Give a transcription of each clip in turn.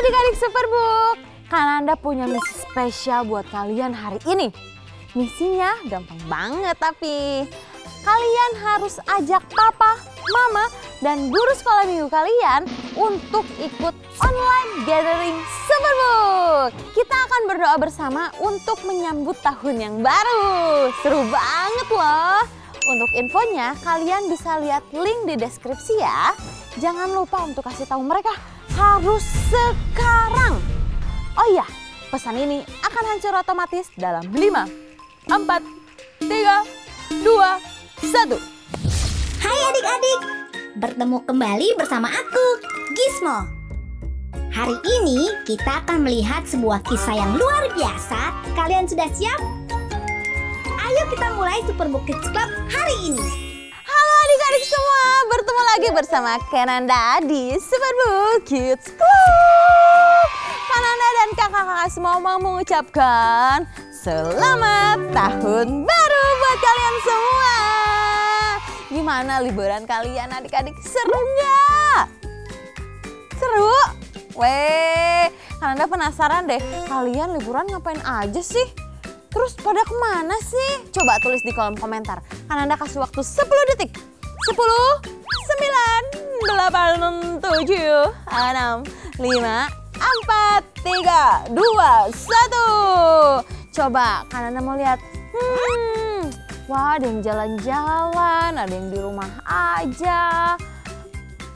adik-adik Superbook, Kananda punya misi spesial buat kalian hari ini. Misinya gampang banget tapi kalian harus ajak papa, mama, dan guru sekolah minggu kalian untuk ikut online gathering Superbook. Kita akan berdoa bersama untuk menyambut tahun yang baru. Seru banget loh. Untuk infonya kalian bisa lihat link di deskripsi ya. Jangan lupa untuk kasih tahu mereka harus sekarang. Oh iya, pesan ini akan hancur otomatis dalam 5, 4, 3, 2, 1. Hai adik-adik, bertemu kembali bersama aku, Gizmo. Hari ini kita akan melihat sebuah kisah yang luar biasa. Kalian sudah siap? Ayo kita mulai Superbook Kids Club hari ini. Halo adik-adik semua, bertemu lagi bersama Kananda di Superbook Kids Club. Kananda dan kakak-kakak semua mau mengucapkan selamat tahun baru buat kalian semua. Gimana liburan kalian adik-adik, seru nggak? Seru? Weh, Kananda penasaran deh, kalian liburan ngapain aja sih? Terus pada kemana sih? Coba tulis di kolom komentar. Kananda kasih waktu 10 detik. 10, 9, 8, 7, 6, 5, 4, 3, 2, 1. Coba Kananda mau lihat. Wah, ada yang jalan-jalan, ada yang di rumah aja.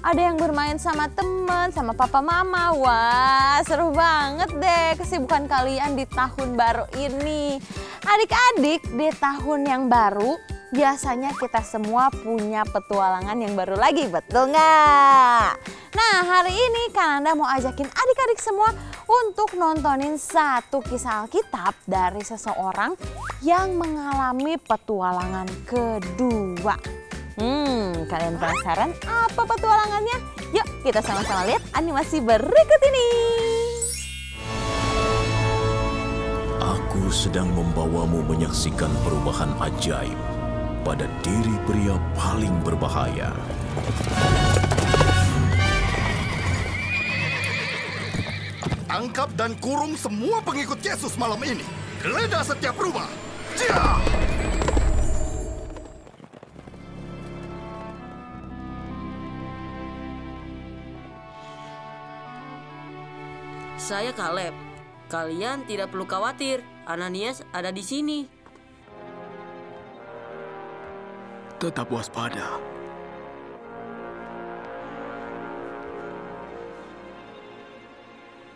Ada yang bermain sama teman, sama papa mama. Wah, seru banget deh kesibukan kalian di tahun baru ini. Adik-adik, di tahun yang baru biasanya kita semua punya petualangan yang baru lagi, betul nggak? Nah, hari ini Kananda mau ajakin adik-adik semua untuk nontonin satu kisah Alkitab dari seseorang yang mengalami petualangan kedua. Kalian penasaran apa petualangannya? Yuk kita sama-sama lihat animasi berikut ini. Aku sedang membawamu menyaksikan perubahan ajaib pada diri pria paling berbahaya. Tangkap dan kurung semua pengikut Yesus malam ini. Geledah setiap rumah. Cia! Saya Kaleb. Kalian tidak perlu khawatir. Ananias ada di sini. Tetap waspada.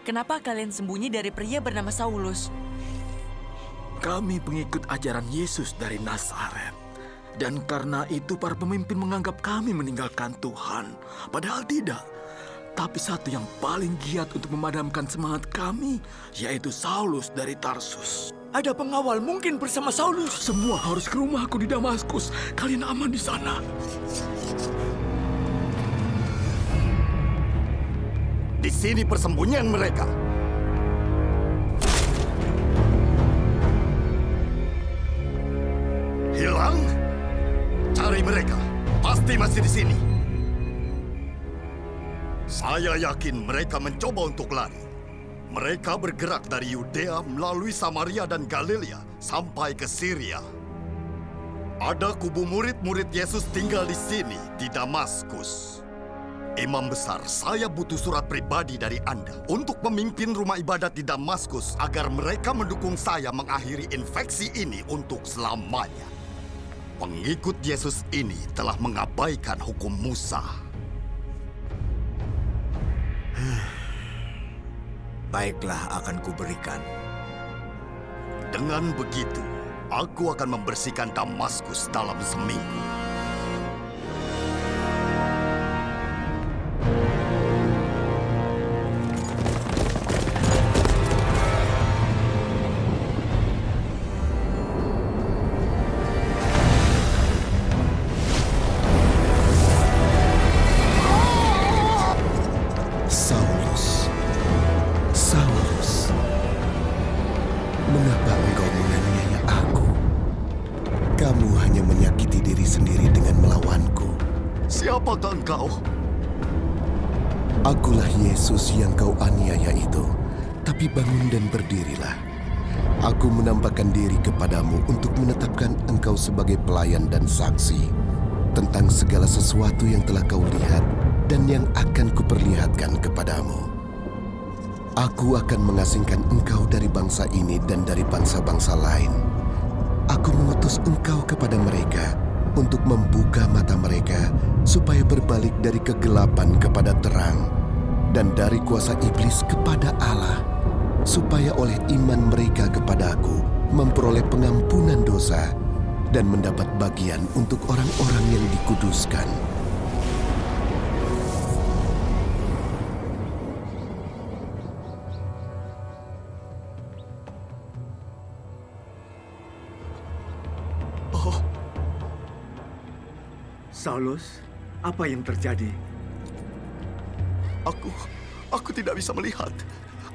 Kenapa kalian sembunyi dari pria bernama Saulus? Kami pengikut ajaran Yesus dari Nazaret. Dan karena itu para pemimpin menganggap kami meninggalkan Tuhan. Padahal tidak. Tapi satu yang paling giat untuk memadamkan semangat kami, yaitu Saulus dari Tarsus. Ada pengawal mungkin bersama Saulus. Semua harus ke rumahku di Damaskus. Kalian aman di sana. Di sini persembunyian mereka. Hilang? Cari mereka. Pasti masih di sini. Saya yakin mereka mencoba untuk lari. Mereka bergerak dari Yudea melalui Samaria dan Galilea sampai ke Syria. Ada kubu murid-murid Yesus tinggal di sini, di Damaskus. Imam besar, saya butuh surat pribadi dari Anda untuk memimpin rumah ibadat di Damaskus agar mereka mendukung saya mengakhiri infeksi ini untuk selamanya. Pengikut Yesus ini telah mengabaikan hukum Musa. Baiklah, akan kuberikan. Dengan begitu, aku akan membersihkan Damaskus dalam seminggu. Mengapa engkau menganiaya aku? Kamu hanya menyakiti diri sendiri dengan melawanku. Siapakah engkau? Akulah Yesus yang kau aniaya itu, tapi bangun dan berdirilah. Aku menampakkan diri kepadamu untuk menetapkan engkau sebagai pelayan dan saksi tentang segala sesuatu yang telah kau lihat dan yang akan kuperlihatkan kepadamu. Aku akan mengasingkan engkau dari bangsa ini dan dari bangsa-bangsa lain. Aku mengutus engkau kepada mereka untuk membuka mata mereka supaya berbalik dari kegelapan kepada terang dan dari kuasa iblis kepada Allah, supaya oleh iman mereka kepadaku memperoleh pengampunan dosa dan mendapat bagian untuk orang-orang yang dikuduskan. Saulus, apa yang terjadi? Aku tidak bisa melihat.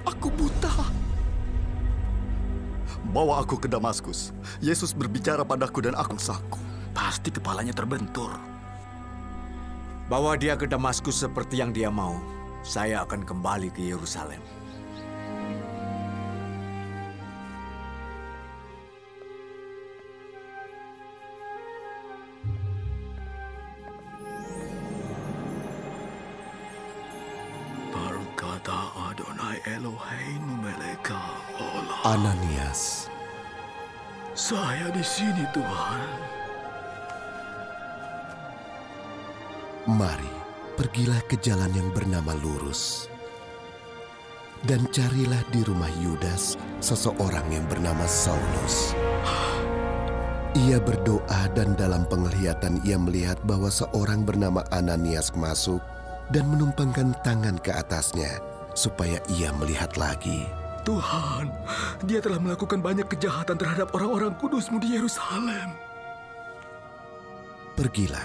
Aku buta. Bawa aku ke Damaskus. Yesus berbicara padaku dan aku saku. Pasti kepalanya terbentur. Bawa dia ke Damaskus seperti yang dia mau. Saya akan kembali ke Yerusalem. Ananias, saya di sini, Tuhan. Mari, pergilah ke jalan yang bernama Lurus, dan carilah di rumah Yudas seseorang yang bernama Saulus. Ia berdoa dan dalam penglihatan ia melihat bahwa seorang bernama Ananias masuk dan menumpangkan tangan ke atasnya supaya ia melihat lagi. Tuhan, dia telah melakukan banyak kejahatan terhadap orang-orang kudus-Mu di Yerusalem. Pergilah,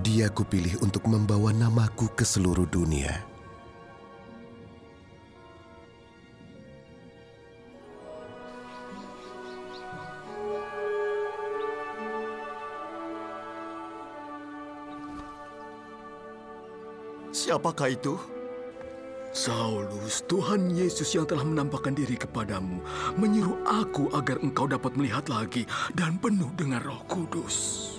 dia kupilih untuk membawa namaku ke seluruh dunia. Siapakah itu? Saulus, Tuhan Yesus yang telah menampakkan diri kepadamu, menyuruh aku agar engkau dapat melihat lagi dan penuh dengan Roh Kudus.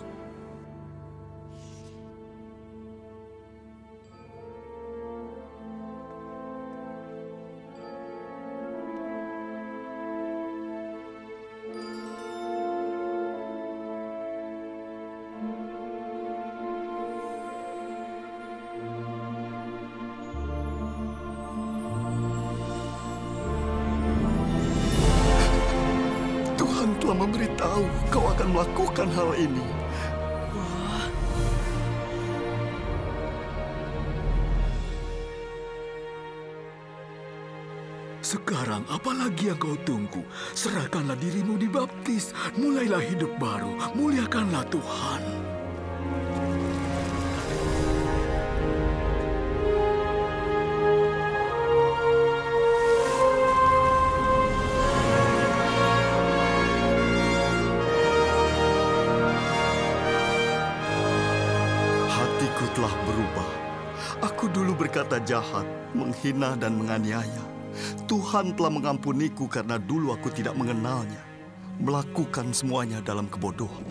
Telah memberitahu kau akan melakukan hal ini. Sekarang apalagi yang kau tunggu? Serahkanlah dirimu dibaptis, mulailah hidup baru, muliakanlah Tuhan. Telah berubah. Aku dulu berkata jahat, menghina dan menganiaya. Tuhan telah mengampuniku karena dulu aku tidak mengenalnya. Melakukan semuanya dalam kebodohan.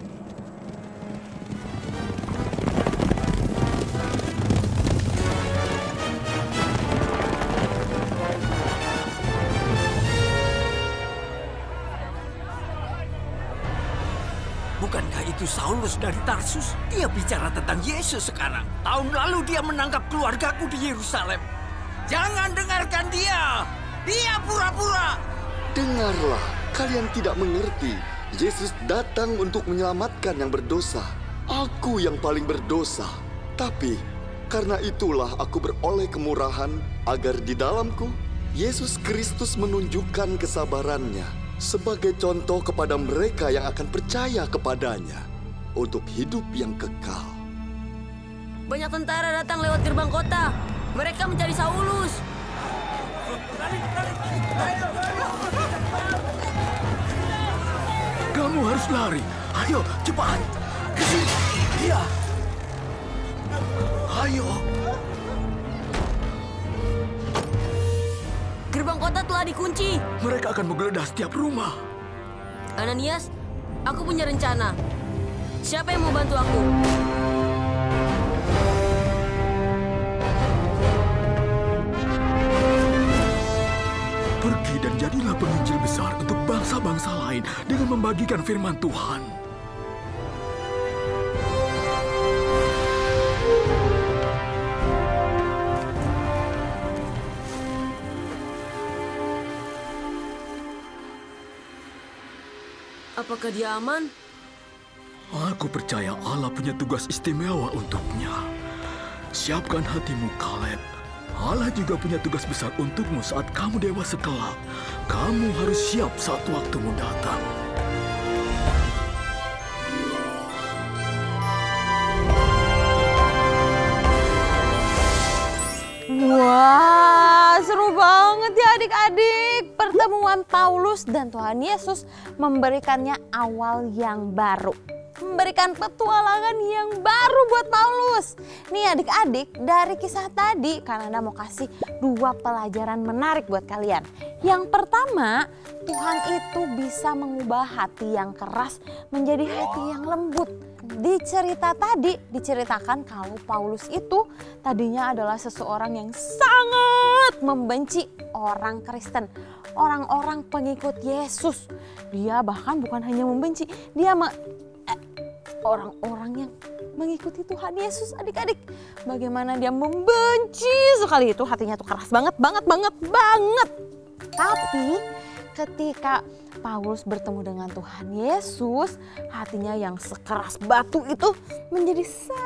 Bukankah itu Saulus dari Tarsus? Dia bicara tentang Yesus sekarang. Tahun lalu dia menangkap keluargaku di Yerusalem. Jangan dengarkan dia. Dia pura-pura. Dengarlah, kalian tidak mengerti. Yesus datang untuk menyelamatkan yang berdosa. Aku yang paling berdosa. Tapi karena itulah aku beroleh kemurahan agar di dalamku Yesus Kristus menunjukkan kesabarannya sebagai contoh kepada mereka yang akan percaya kepadanya untuk hidup yang kekal. Banyak tentara datang lewat gerbang kota. Mereka mencari Saulus. Kamu harus lari. Ayo, cepat. Ke sini. Iya. Ayo. kota telah dikunci. Mereka akan menggeledah setiap rumah. Ananias, aku punya rencana. Siapa yang mau bantu aku? Pergi dan jadilah penginjil besar untuk bangsa-bangsa lain dengan membagikan firman Tuhan. Apakah dia aman? Aku percaya Allah punya tugas istimewa untuknya. Siapkan hatimu, Kaleb. Allah juga punya tugas besar untukmu saat kamu dewasa kelak. Kamu harus siap saat waktumu datang. Wah, seru banget ya adik-adik. Pertemuan Paulus dan Tuhan Yesus memberikannya awal yang baru. Memberikan petualangan yang baru buat Paulus. Nih adik-adik, dari kisah tadi Kananda mau kasih 2 pelajaran menarik buat kalian. Yang pertama, Tuhan itu bisa mengubah hati yang keras menjadi hati yang lembut. Di cerita tadi diceritakan kalau Paulus itu tadinya adalah seseorang yang sangat membenci orang Kristen, orang-orang pengikut Yesus. Dia bahkan bukan hanya membenci, dia orang-orang yang mengikuti Tuhan Yesus, adik-adik. Bagaimana dia membenci sekali itu, hatinya tuh keras banget. Tapi ketika Paulus bertemu dengan Tuhan Yesus, hatinya yang sekeras batu itu menjadi sangat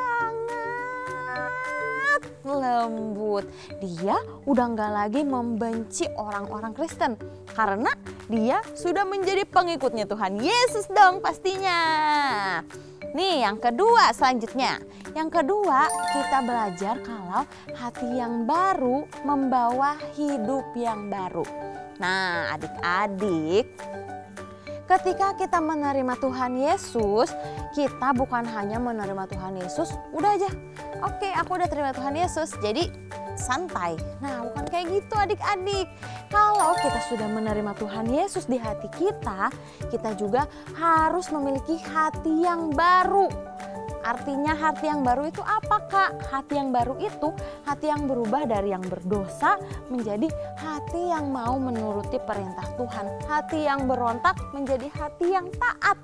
lembut. Dia udah nggak lagi membenci orang-orang Kristen karena dia sudah menjadi pengikutnya Tuhan Yesus dong pastinya. Nih yang kedua selanjutnya. Yang kedua kita belajar kalau hati yang baru membawa hidup yang baru. Nah adik-adik, ketika kita menerima Tuhan Yesus, kita bukan hanya menerima Tuhan Yesus, udah aja. Oke, aku udah terima Tuhan Yesus, jadi santai. Nah, bukan kayak gitu adik-adik. Kalau kita sudah menerima Tuhan Yesus di hati kita, kita juga harus memiliki hati yang baru. Artinya hati yang baru itu apa Kak? Hati yang baru itu hati yang berubah dari yang berdosa menjadi hati yang mau menuruti perintah Tuhan. Hati yang berontak menjadi hati yang taat.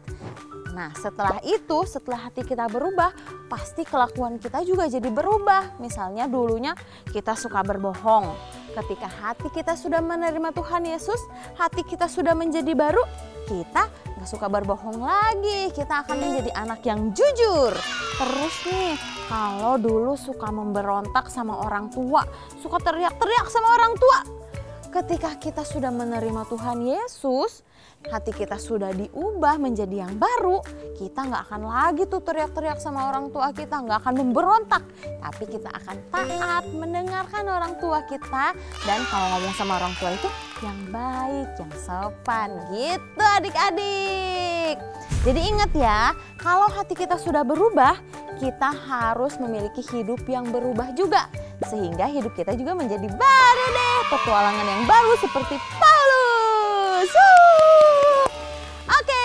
Nah setelah itu, setelah hati kita berubah, pasti kelakuan kita juga jadi berubah. Misalnya dulunya kita suka berbohong. Ketika hati kita sudah menerima Tuhan Yesus, hati kita sudah menjadi baru, kita gak suka berbohong lagi. Kita akan menjadi anak yang jujur. Terus nih, kalau dulu suka memberontak sama orang tua, suka teriak-teriak sama orang tua. Ketika kita sudah menerima Tuhan Yesus, hati kita sudah diubah menjadi yang baru, kita nggak akan lagi tuh teriak-teriak sama orang tua kita, nggak akan memberontak, tapi kita akan taat mendengarkan orang tua kita, dan kalau ngomong sama orang tua itu yang baik, yang sopan gitu adik-adik. Jadi ingat ya, kalau hati kita sudah berubah, kita harus memiliki hidup yang berubah juga, sehingga hidup kita juga menjadi baru deh, petualangan yang baru seperti Paulus. Oke,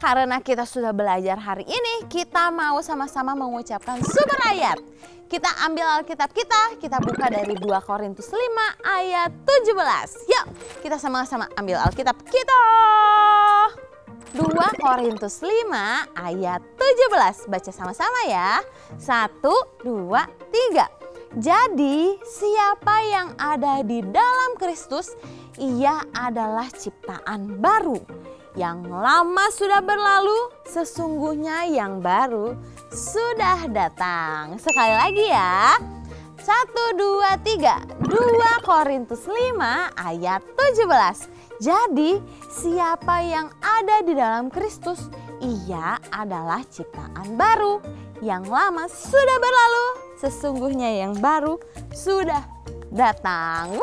karena kita sudah belajar hari ini, kita mau sama-sama mengucapkan super ayat. Kita ambil Alkitab kita buka dari 2 Korintus 5 ayat 17. Yuk, kita sama-sama ambil Alkitab kita. 2 Korintus 5 ayat 17. Baca sama-sama ya. 1, 2, 3. Jadi siapa yang ada di dalam Kristus, ia adalah ciptaan baru. Yang lama sudah berlalu, sesungguhnya yang baru sudah datang. Sekali lagi ya. 1, 2, 3. 2 Korintus 5 ayat 17. Jadi siapa yang ada di dalam Kristus, ia adalah ciptaan baru. Yang lama sudah berlalu, sesungguhnya yang baru sudah datang.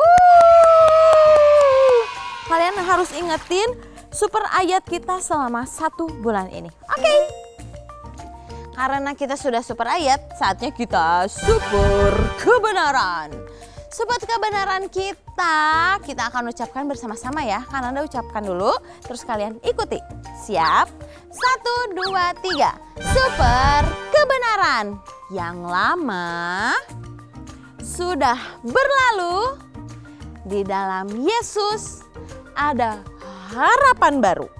Kalian harus ingetin super ayat kita selama 1 bulan ini. Oke. Karena kita sudah super ayat, saatnya kita super kebenaran. Support kebenaran kita akan ucapkan bersama-sama ya. Kananda ucapkan dulu, terus kalian ikuti. Siap? 1, 2, 3. Support kebenaran. Yang lama sudah berlalu. Di dalam Yesus ada harapan baru.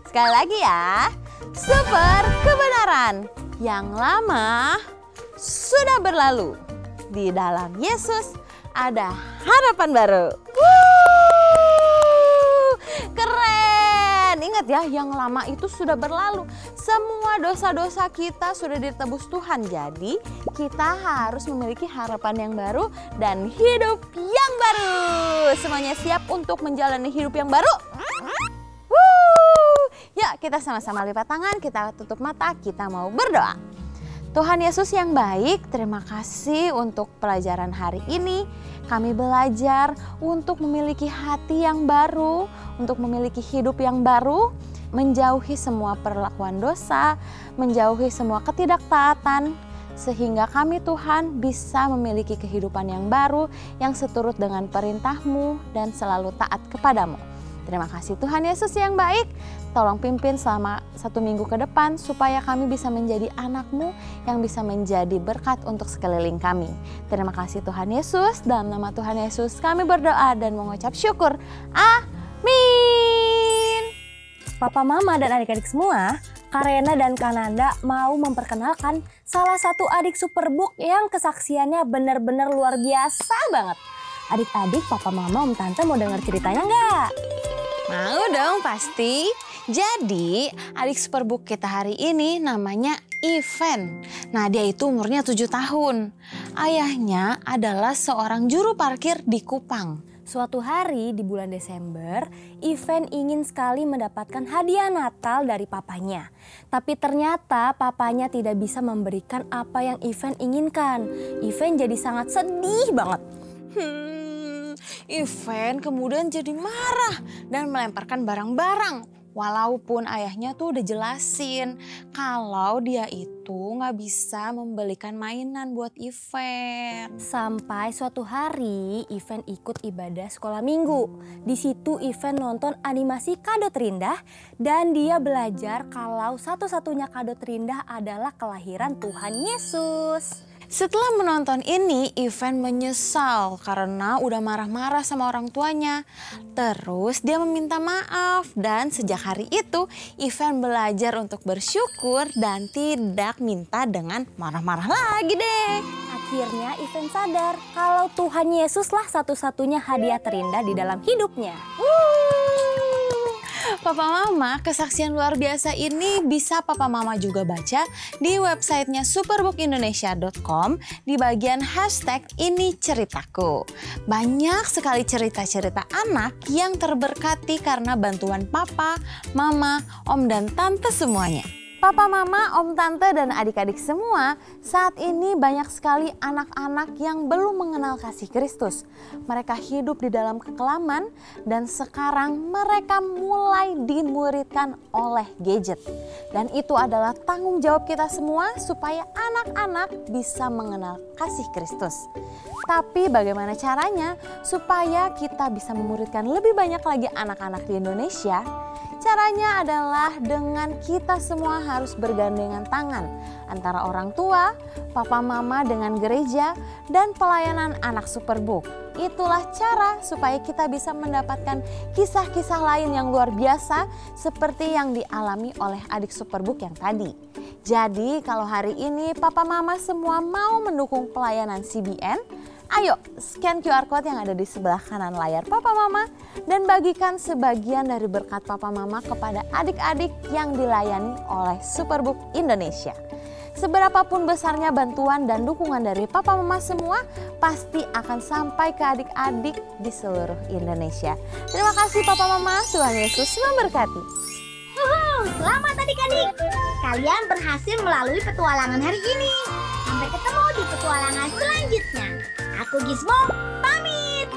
Sekali lagi ya. Support kebenaran. Yang lama sudah berlalu. Di dalam Yesus ada harapan baru. Keren. Ingat ya, yang lama itu sudah berlalu. Semua dosa-dosa kita sudah ditebus Tuhan. Jadi kita harus memiliki harapan yang baru dan hidup yang baru. Semuanya siap untuk menjalani hidup yang baru? Yuk kita sama-sama lipat tangan, kita tutup mata, kita mau berdoa. Tuhan Yesus yang baik, terima kasih untuk pelajaran hari ini. Kami belajar untuk memiliki hati yang baru, untuk memiliki hidup yang baru, menjauhi semua perlakuan dosa, menjauhi semua ketidaktaatan, sehingga kami Tuhan bisa memiliki kehidupan yang baru, yang seturut dengan perintah-Mu dan selalu taat kepadamu. Terima kasih Tuhan Yesus yang baik. Tolong pimpin selama 1 minggu ke depan supaya kami bisa menjadi anak-Mu yang bisa menjadi berkat untuk sekeliling kami. Terima kasih Tuhan Yesus. Dalam nama Tuhan Yesus kami berdoa dan mengucap syukur. Amin. Papa, Mama, dan adik-adik semua, Karena dan Kananda mau memperkenalkan salah satu adik Superbook yang kesaksiannya benar-benar luar biasa banget. Adik-adik, Papa, Mama, Om Tante mau dengar ceritanya nggak? Mau dong pasti. Jadi adik Superbook kita hari ini namanya Ivan. Nah dia itu umurnya 7 tahun. Ayahnya adalah seorang juru parkir di Kupang. Suatu hari di bulan Desember, Ivan ingin sekali mendapatkan hadiah Natal dari papanya. Tapi ternyata papanya tidak bisa memberikan apa yang Ivan inginkan. Ivan jadi sangat sedih banget. Ivan kemudian jadi marah dan melemparkan barang-barang. Walaupun ayahnya tuh udah jelasin kalau dia itu nggak bisa membelikan mainan buat Ivan. Sampai suatu hari Ivan ikut ibadah sekolah minggu. Di situ Ivan nonton animasi Kado Terindah dan dia belajar kalau satu-satunya kado terindah adalah kelahiran Tuhan Yesus. Setelah menonton ini, Ivan menyesal karena udah marah-marah sama orang tuanya. Terus dia meminta maaf dan sejak hari itu Ivan belajar untuk bersyukur dan tidak minta dengan marah-marah lagi deh. Akhirnya Ivan sadar kalau Tuhan Yesuslah satu-satunya hadiah terindah di dalam hidupnya. Papa Mama, kesaksian luar biasa ini bisa Papa Mama juga baca di websitenya superbookindonesia.com di bagian hashtag ini ceritaku. Banyak sekali cerita-cerita anak yang terberkati karena bantuan Papa, Mama, Om dan Tante semuanya. Papa, Mama, Om, Tante, dan adik-adik semua, saat ini banyak sekali anak-anak yang belum mengenal kasih Kristus. Mereka hidup di dalam kekelaman dan sekarang mereka mulai dimuridkan oleh gadget. Dan itu adalah tanggung jawab kita semua supaya anak-anak bisa mengenal kasih Kristus. Tapi bagaimana caranya supaya kita bisa memuridkan lebih banyak lagi anak-anak di Indonesia? Caranya adalah dengan kita semua harus bergandengan tangan antara orang tua, papa mama dengan gereja, dan pelayanan anak Superbook. Itulah cara supaya kita bisa mendapatkan kisah-kisah lain yang luar biasa seperti yang dialami oleh adik Superbook yang tadi. Jadi kalau hari ini papa mama semua mau mendukung pelayanan CBN, ayo scan QR Code yang ada di sebelah kanan layar Papa Mama dan bagikan sebagian dari berkat Papa Mama kepada adik-adik yang dilayani oleh Superbook Indonesia. Seberapapun besarnya bantuan dan dukungan dari Papa Mama semua pasti akan sampai ke adik-adik di seluruh Indonesia. Terima kasih Papa Mama, Tuhan Yesus memberkati. Selamat adik-adik, kalian berhasil melalui petualangan hari ini. Sampai ketemu di petualangan selanjutnya. Aku Gizmo, pamit.